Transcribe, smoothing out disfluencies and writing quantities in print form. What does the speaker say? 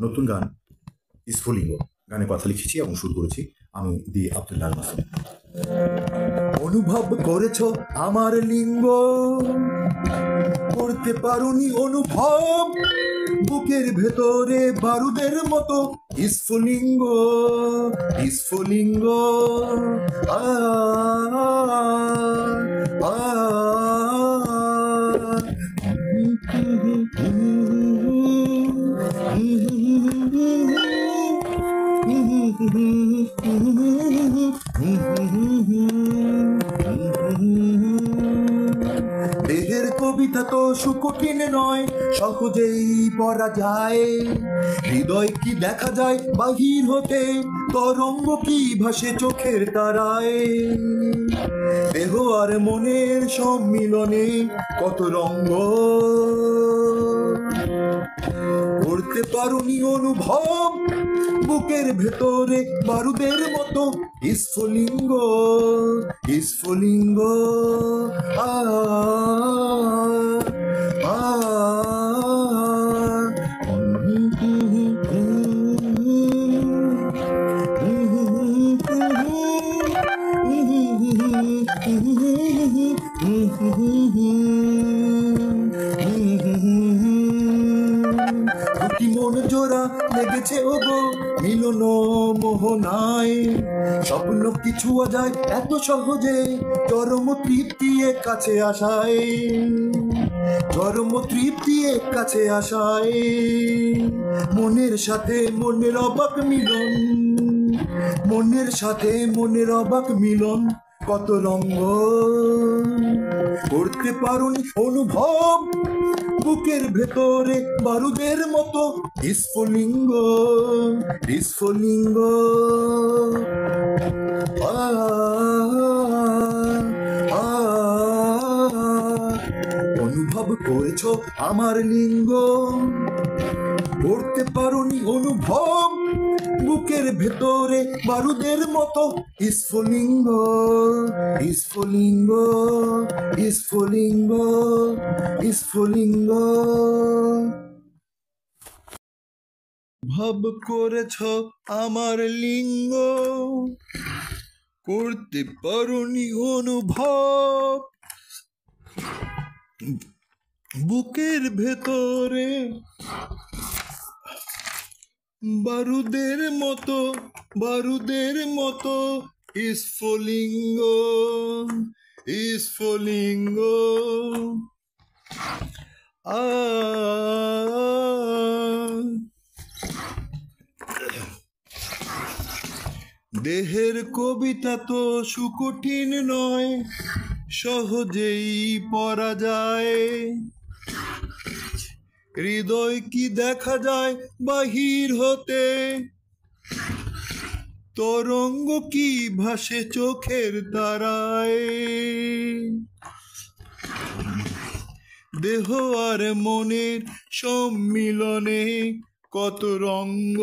নতুন গান স্ফুলিঙ্গ গানে কথা লিখেছি এবং শুরু করেছি আমি দি আব্দুল্লাহ মাসুম। অনুভব করেছ আমার লিঙ্গ, করতে পারোনি অনুভব, বুকের ভেতরে বারুদের মতো স্ফুলিঙ্গ স্ফুলিঙ্গ। আ আ দেহের কবিতা তো সুকঠিন নয়, সহজেই পড়া যায়। হৃদয় কি দেখা যায় বাহির হতে, তরঙ্গ কি ভাসে চোখের তারায়। দেহ আর মনের সম্মিলনে কত রঙ্গ, করতে পারোনি অনুভব, বুকের ভেতরে বারুদের মতো স্ফুলিঙ্গ স্ফুলিঙ্গ। আ আ দুটি মন জোড়া লেগেছে ওগো মিলন মোহনায়। স্বপ্ন কিছু যায় এত সহজে, চরম তৃপ্তি কাছে আসায়, চরম তৃপ্তি কাছে আসায়। মনের সাথে মনের অবাক মিলন, মনের সাথে মনের অবাক মিলন, কত রঙ্গ, করতে পারোনি অনুভব, বুকের ভেতরে বারুদের মতো স্ফুলিঙ্গ স্ফুলিঙ্গ। অনুভব করেছ আমার লিঙ্গ, করতে পারোনি অনুভব, বুকের ভেতরে বারুদের মতো স্ফুলিঙ্গ স্ফুলিঙ্গ স্ফুলিঙ্গ স্ফুলিঙ্গ। ভাব করেছ আমার লিঙ্গ, করতে পারোনি অনুভব, বুকের ভেতরে বারুদের মতো বারুদের মতো স্ফুলিঙ্গ স্ফুলিঙ্গ। আ দেহের কবিতা তো সুকঠিন নয়, সহজেই পড়া যায়। হৃদয় কি দেখা যায় বাহির হতে, তরঙ্গ কি ভাসে চোখের তারায়। দেহ আর মনের সম্মিলনে কত রঙ্গ,